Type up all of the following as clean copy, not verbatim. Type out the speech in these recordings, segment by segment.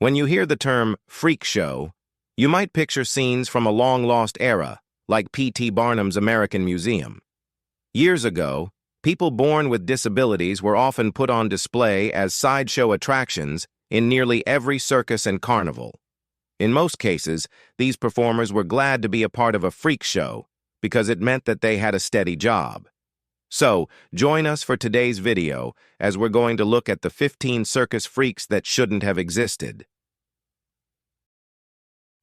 When you hear the term freak show, you might picture scenes from a long-lost era, like P.T. Barnum's American Museum. Years ago, people born with disabilities were often put on display as sideshow attractions in nearly every circus and carnival. In most cases, these performers were glad to be a part of a freak show because it meant that they had a steady job. So, join us for today's video as we're going to look at the 15 circus freaks that shouldn't have existed.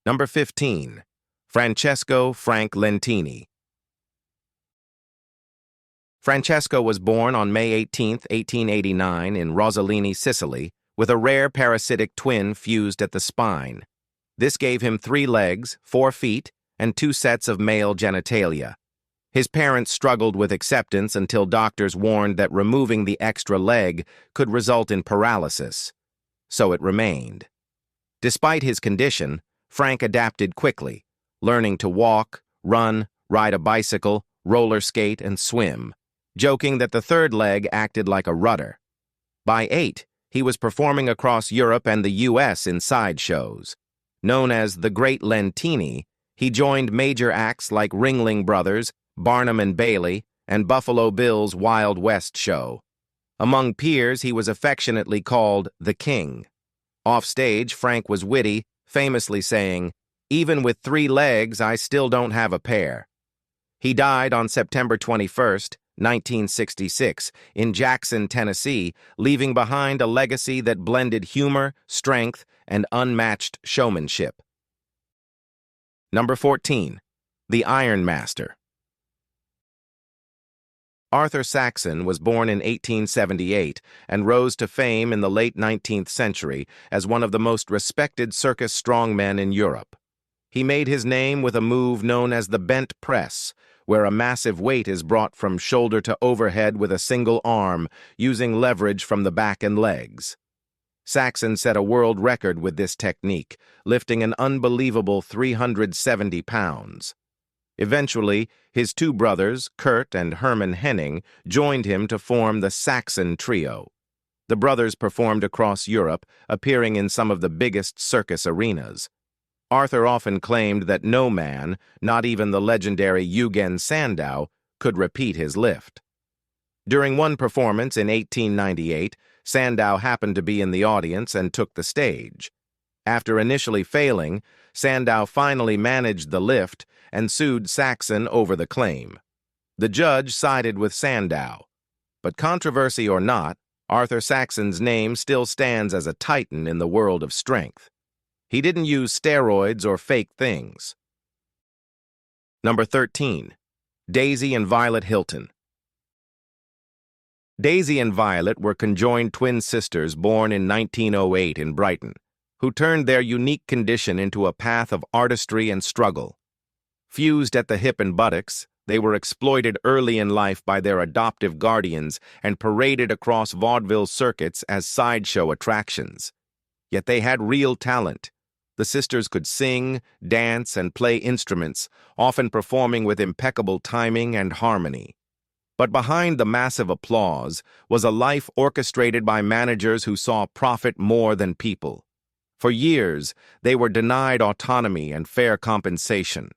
Number 15. Francesco Frank Lentini. Francesco was born on May 18, 1889 in Rosellini, Sicily, with a rare parasitic twin fused at the spine. This gave him 3 legs, 4 feet, and 2 sets of male genitalia. His parents struggled with acceptance until doctors warned that removing the extra leg could result in paralysis. So it remained. Despite his condition, Frank adapted quickly, learning to walk, run, ride a bicycle, roller skate, and swim, joking that the 3rd leg acted like a rudder. By 8, he was performing across Europe and the U.S. in sideshows. Known as the Great Lentini, he joined major acts like Ringling Brothers, Barnum and Bailey, and Buffalo Bill's Wild West show. Among peers, he was affectionately called the King. Offstage, Frank was witty, famously saying, "Even with 3 legs, I still don't have a pair." He died on September 21, 1966, in Jackson, Tennessee, leaving behind a legacy that blended humor, strength, and unmatched showmanship. Number 14. The Iron Master. Arthur Saxon was born in 1878 and rose to fame in the late 19th century as one of the most respected circus strongmen in Europe. He made his name with a move known as the bent press, where a massive weight is brought from shoulder to overhead with a single arm, using leverage from the back and legs. Saxon set a world record with this technique, lifting an unbelievable 370 pounds. Eventually, his 2 brothers, Kurt and Herman Henning, joined him to form the Saxon Trio. The brothers performed across Europe, appearing in some of the biggest circus arenas. Arthur often claimed that no man, not even the legendary Eugen Sandow, could repeat his lift. During one performance in 1898, Sandow happened to be in the audience and took the stage. After initially failing, Sandow finally managed the lift and sued Saxon over the claim. The judge sided with Sandow. But controversy or not, Arthur Saxon's name still stands as a titan in the world of strength. He didn't use steroids or fake things. Number 13. Daisy and Violet Hilton. Daisy and Violet were conjoined twin sisters born in 1908 in Brighton, who turned their unique condition into a path of artistry and struggle. Fused at the hip and buttocks, they were exploited early in life by their adoptive guardians and paraded across vaudeville circuits as sideshow attractions. Yet they had real talent. The sisters could sing, dance, and play instruments, often performing with impeccable timing and harmony. But behind the massive applause was a life orchestrated by managers who saw profit more than people. For years, they were denied autonomy and fair compensation.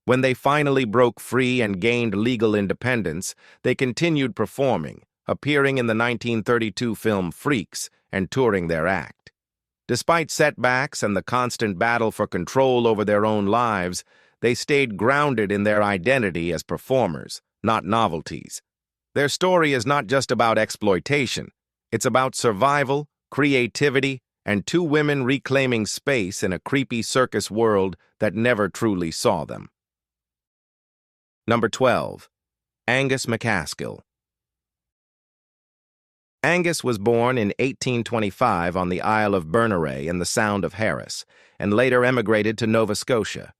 When they finally broke free and gained legal independence, they continued performing, appearing in the 1932 film Freaks and touring their act. Despite setbacks and the constant battle for control over their own lives, they stayed grounded in their identity as performers, not novelties. Their story is not just about exploitation. It's about survival, creativity, and 2 women reclaiming space in a creepy circus world that never truly saw them. Number 12. Angus MacAskill. Angus was born in 1825 on the Isle of Berneray in the Sound of Harris, and later emigrated to Nova Scotia.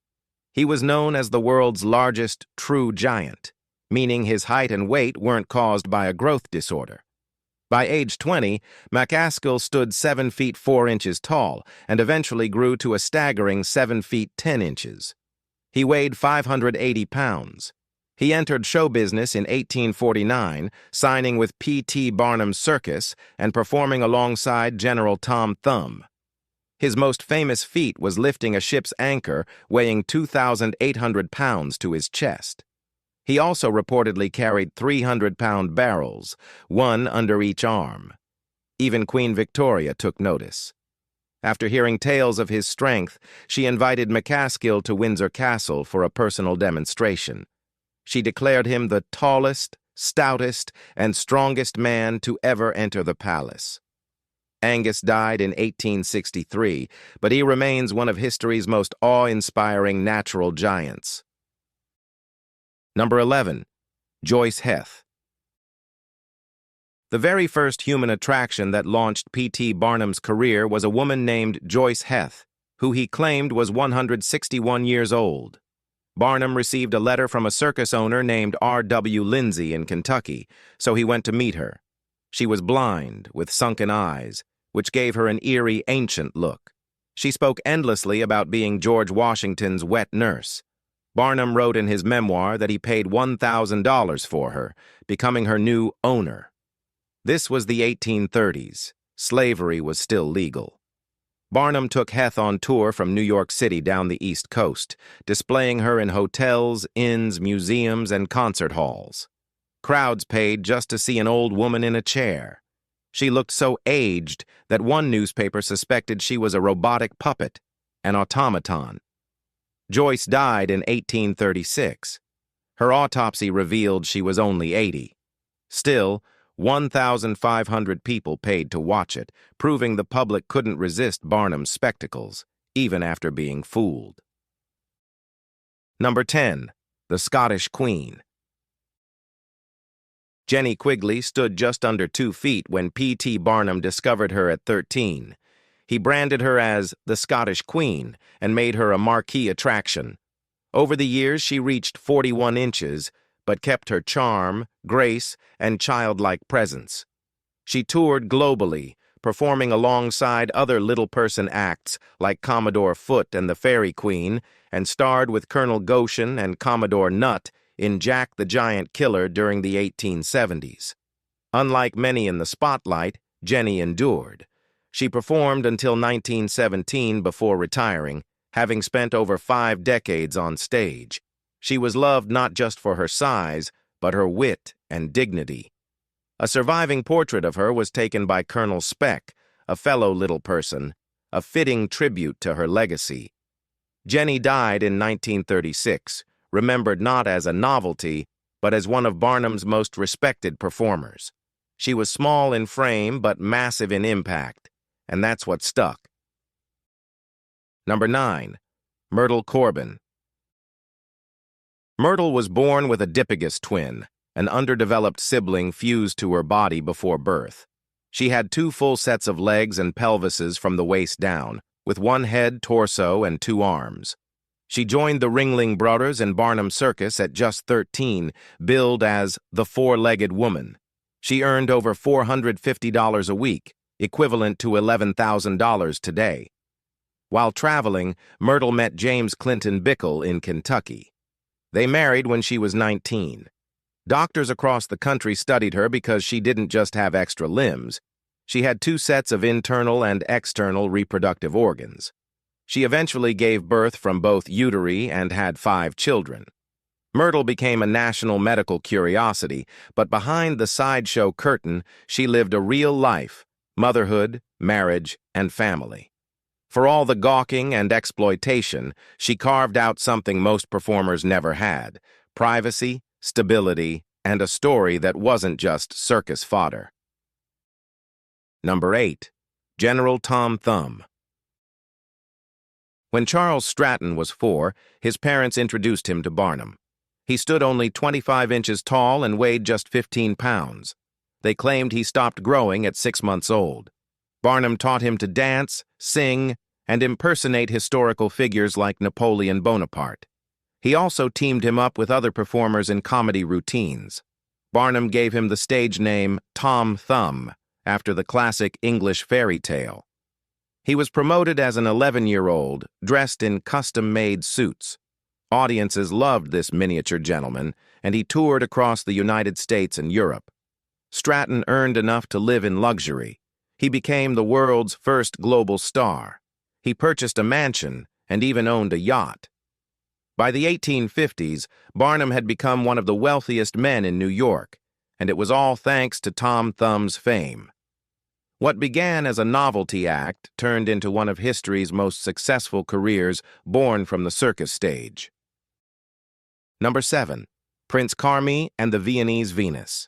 He was known as the world's largest true giant, meaning his height and weight weren't caused by a growth disorder. By age 20, MacAskill stood 7 feet 4 inches tall and eventually grew to a staggering 7 feet 10 inches. He weighed 580 pounds. He entered show business in 1849, signing with P.T. Barnum's Circus and performing alongside General Tom Thumb. His most famous feat was lifting a ship's anchor weighing 2,800 pounds to his chest. He also reportedly carried 300-pound barrels, one under each arm. Even Queen Victoria took notice. After hearing tales of his strength, she invited McCaskill to Windsor Castle for a personal demonstration. She declared him the tallest, stoutest, and strongest man to ever enter the palace. Angus died in 1863, but he remains one of history's most awe-inspiring natural giants. Number 11. Joyce Heth. The very first human attraction that launched P.T. Barnum's career was a woman named Joyce Heth, who he claimed was 161 years old. Barnum received a letter from a circus owner named R.W. Lindsay in Kentucky, so he went to meet her. She was blind, with sunken eyes, which gave her an eerie, ancient look. She spoke endlessly about being George Washington's wet nurse. Barnum wrote in his memoir that he paid $1,000 for her, becoming her new owner. This was the 1830s. Slavery was still legal. Barnum took Heth on tour from New York City down the East Coast, displaying her in hotels, inns, museums, and concert halls. Crowds paid just to see an old woman in a chair. She looked so aged that one newspaper suspected she was a robotic puppet, an automaton. Joyce died in 1836. Her autopsy revealed she was only 80. Still, 1,500 people paid to watch it, proving the public couldn't resist Barnum's spectacles, even after being fooled. Number 10. The Scottish Queen. Jenny Quigley stood just under 2 feet when P.T. Barnum discovered her at 13. He branded her as the Scottish Queen and made her a marquee attraction. Over the years, she reached 41 inches, but kept her charm, grace, and childlike presence. She toured globally, performing alongside other little-person acts like Commodore Foote and the Fairy Queen, and starred with Colonel Goshen and Commodore Nutt in Jack the Giant Killer during the 1870s. Unlike many in the spotlight, Jenny endured. She performed until 1917 before retiring, having spent over 5 decades on stage. She was loved not just for her size, but her wit and dignity. A surviving portrait of her was taken by Colonel Speck, a fellow little person, a fitting tribute to her legacy. Jenny died in 1936, remembered not as a novelty, but as one of Barnum's most respected performers. She was small in frame, but massive in impact, and that's what stuck. Number 9. Myrtle Corbin. Myrtle was born with a dipygus twin, an underdeveloped sibling fused to her body before birth. She had 2 full sets of legs and pelvises from the waist down, with 1 head, torso, and 2 arms. She joined the Ringling Brothers in Barnum Circus at just 13, billed as the 4-legged woman. She earned over $450 a week, equivalent to $11,000 today. While traveling, Myrtle met James Clinton Bickle in Kentucky. They married when she was 19. Doctors across the country studied her because she didn't just have extra limbs. She had 2 sets of internal and external reproductive organs. She eventually gave birth from both uteri and had 5 children. Myrtle became a national medical curiosity, but behind the sideshow curtain, she lived a real life, motherhood, marriage, and family. For all the gawking and exploitation, she carved out something most performers never had: privacy, stability, and a story that wasn't just circus fodder. Number 8. General Tom Thumb. When Charles Stratton was 4, his parents introduced him to Barnum. He stood only 25 inches tall and weighed just 15 pounds. They claimed he stopped growing at 6 months old. Barnum taught him to dance, sing, and impersonate historical figures like Napoleon Bonaparte. He also teamed him up with other performers in comedy routines. Barnum gave him the stage name Tom Thumb, after the classic English fairy tale. He was promoted as an 11-year-old, dressed in custom-made suits. Audiences loved this miniature gentleman, and he toured across the United States and Europe. Stratton earned enough to live in luxury. He became the world's first global star. He purchased a mansion and even owned a yacht. By the 1850s, Barnum had become one of the wealthiest men in New York, and it was all thanks to Tom Thumb's fame. What began as a novelty act turned into one of history's most successful careers, born from the circus stage. Number 7. Prince Carmi and the Viennese Venus.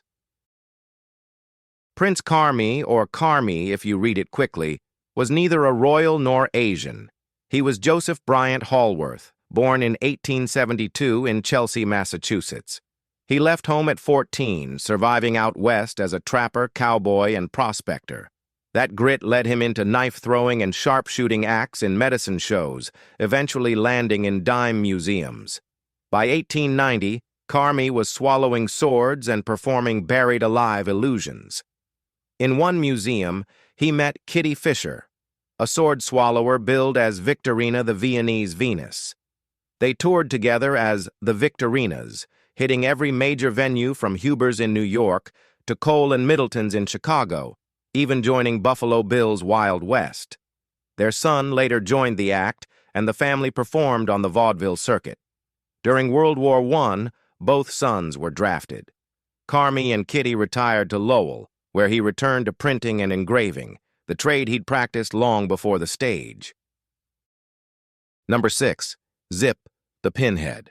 Prince Carmi, or Carmi if you read it quickly, was neither a royal nor Asian. He was Joseph Bryant Hallworth, born in 1872 in Chelsea, Massachusetts. He left home at 14, surviving out west as a trapper, cowboy, and prospector. That grit led him into knife-throwing and sharpshooting acts in medicine shows, eventually landing in dime museums. By 1890, Carmi was swallowing swords and performing buried-alive illusions. In one museum, he met Kitty Fisher, a sword swallower billed as Victorina the Viennese Venus. They toured together as the Victorinas, hitting every major venue from Huber's in New York to Cole and Middleton's in Chicago, even joining Buffalo Bill's Wild West. Their son later joined the act, and the family performed on the vaudeville circuit. During World War I, both sons were drafted. Carmi and Kitty retired to Lowell, where he returned to printing and engraving, the trade he'd practiced long before the stage. Number 6. Zip, the Pinhead.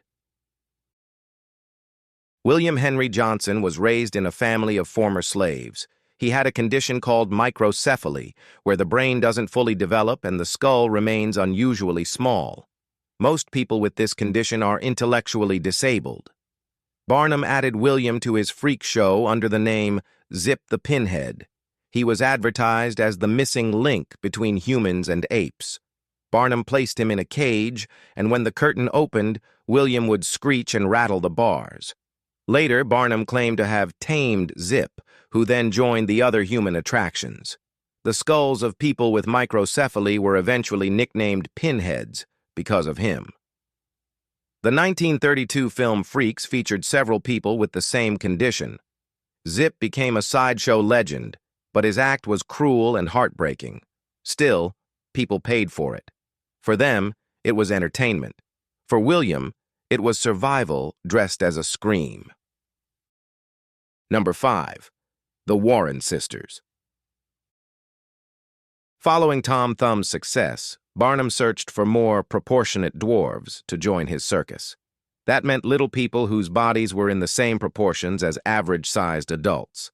William Henry Johnson was raised in a family of former slaves. He had a condition called microcephaly, where the brain doesn't fully develop and the skull remains unusually small. Most people with this condition are intellectually disabled. Barnum added William to his freak show under the name Zip the Pinhead. He was advertised as the missing link between humans and apes. Barnum placed him in a cage, and when the curtain opened, William would screech and rattle the bars. Later, Barnum claimed to have tamed Zip, who then joined the other human attractions. The skulls of people with microcephaly were eventually nicknamed pinheads because of him. The 1932 film Freaks featured several people with the same condition. Zip became a sideshow legend, but his act was cruel and heartbreaking. Still, people paid for it. For them, it was entertainment. For William, it was survival dressed as a scream. Number 5. The Warren Sisters. Following Tom Thumb's success, Barnum searched for more proportionate dwarves to join his circus. That meant little people whose bodies were in the same proportions as average-sized adults.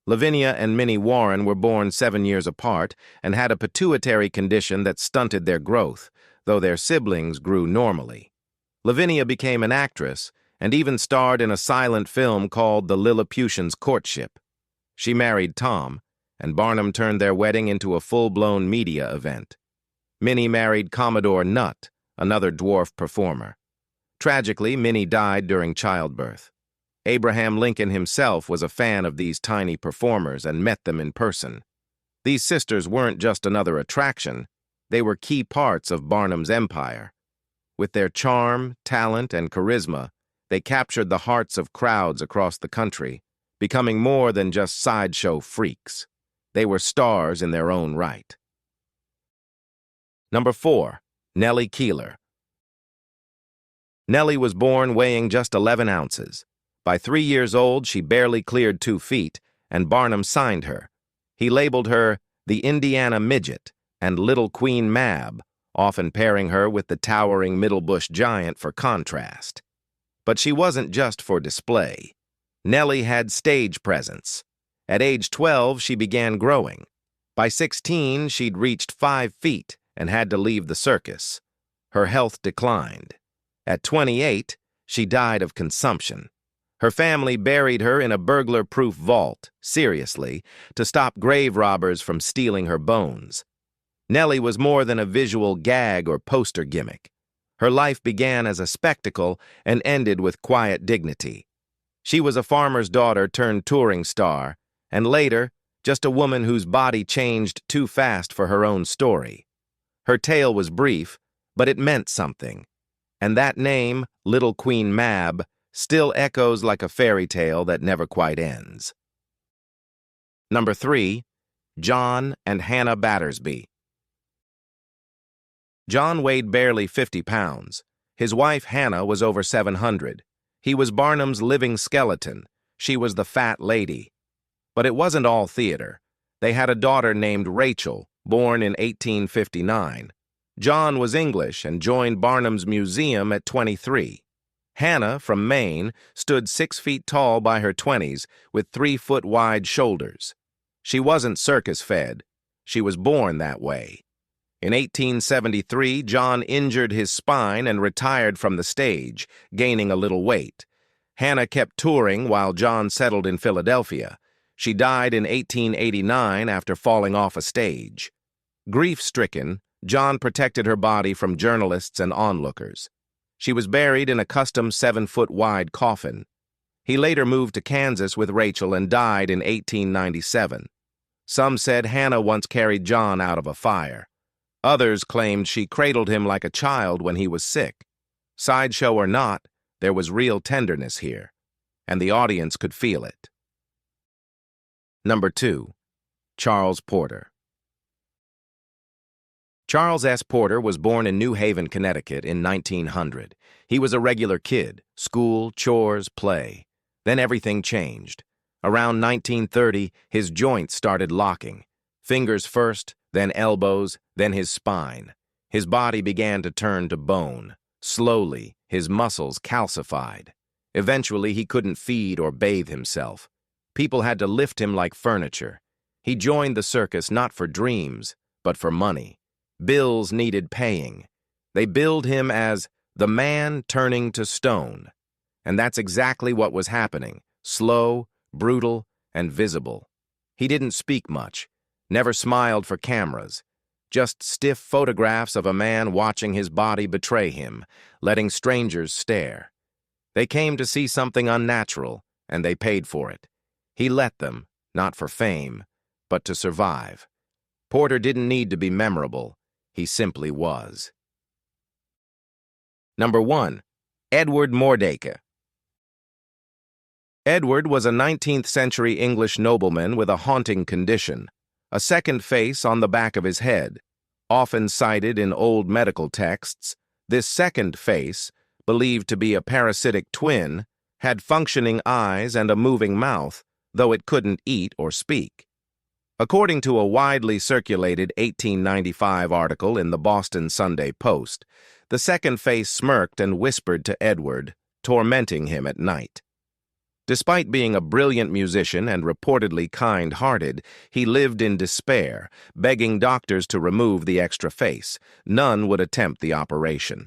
Lavinia and Minnie Warren were born 7 years apart and had a pituitary condition that stunted their growth, though their siblings grew normally. Lavinia became an actress and even starred in a silent film called The Lilliputians' Courtship. She married Tom, and Barnum turned their wedding into a full-blown media event. Minnie married Commodore Nutt, another dwarf performer. Tragically, Minnie died during childbirth. Abraham Lincoln himself was a fan of these tiny performers and met them in person. These sisters weren't just another attraction, they were key parts of Barnum's empire. With their charm, talent, and charisma, they captured the hearts of crowds across the country, becoming more than just sideshow freaks. They were stars in their own right. Number 4. Nellie Keeler. Nellie was born weighing just 11 ounces. By 3 years old, she barely cleared 2 feet, and Barnum signed her. He labeled her the Indiana Midget and Little Queen Mab, often pairing her with the towering Middlebush Giant for contrast. But she wasn't just for display. Nellie had stage presence. At age 12, she began growing. By 16, she'd reached 5 feet and had to leave the circus. Her health declined. At 28, she died of consumption. Her family buried her in a burglar-proof vault, seriously, to stop grave robbers from stealing her bones. Nellie was more than a visual gag or poster gimmick. Her life began as a spectacle and ended with quiet dignity. She was a farmer's daughter turned touring star, and later, just a woman whose body changed too fast for her own story. Her tale was brief, but it meant something. And that name, Little Queen Mab, still echoes like a fairy tale that never quite ends. Number 3. John and Hannah Battersby. John weighed barely 50 pounds. His wife, Hannah, was over 700. He was Barnum's living skeleton. She was the fat lady. But it wasn't all theater. They had a daughter named Rachel, born in 1859. John was English and joined Barnum's museum at 23. Hannah, from Maine, stood 6 feet tall by her 20s with 3-foot-wide shoulders. She wasn't circus-fed. She was born that way. In 1873, John injured his spine and retired from the stage, gaining a little weight. Hannah kept touring while John settled in Philadelphia. She died in 1889 after falling off a stage. Grief-stricken, John protected her body from journalists and onlookers. She was buried in a custom 7-foot-wide coffin. He later moved to Kansas with Rachel and died in 1897. Some said Hannah once carried John out of a fire. Others claimed she cradled him like a child when he was sick. Sideshow or not, there was real tenderness here, and the audience could feel it. Number 2. Charles Porter. Charles S. Porter was born in New Haven, Connecticut in 1900. He was a regular kid, school, chores, play. Then everything changed. Around 1930, his joints started locking. Fingers first, then elbows, then his spine. His body began to turn to bone. Slowly, his muscles calcified. Eventually, he couldn't feed or bathe himself. People had to lift him like furniture. He joined the circus not for dreams, but for money. Bills needed paying. They billed him as the man turning to stone. And that's exactly what was happening. Slow, brutal, and visible. He didn't speak much, never smiled for cameras. Just stiff photographs of a man watching his body betray him, letting strangers stare. They came to see something unnatural, and they paid for it. He let them, not for fame, but to survive. Porter didn't need to be memorable. He simply was. Number 1. Edward Mordecai. Edward was a 19th-century English nobleman with a haunting condition, a second face on the back of his head. Often cited in old medical texts, this second face, believed to be a parasitic twin, had functioning eyes and a moving mouth, though it couldn't eat or speak. According to a widely circulated 1895 article in the Boston Sunday Post, the second face smirked and whispered to Edward, tormenting him at night. Despite being a brilliant musician and reportedly kind-hearted, he lived in despair, begging doctors to remove the extra face. None would attempt the operation.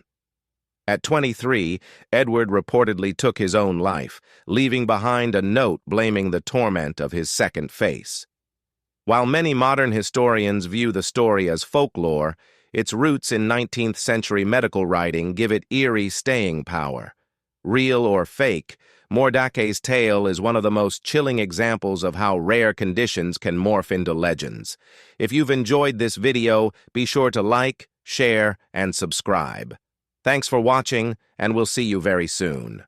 At 23, Edward reportedly took his own life, leaving behind a note blaming the torment of his second face. While many modern historians view the story as folklore, its roots in 19th-century medical writing give it eerie staying power. Real or fake, Mordecai's tale is one of the most chilling examples of how rare conditions can morph into legends. If you've enjoyed this video, be sure to like, share, and subscribe. Thanks for watching, and we'll see you very soon.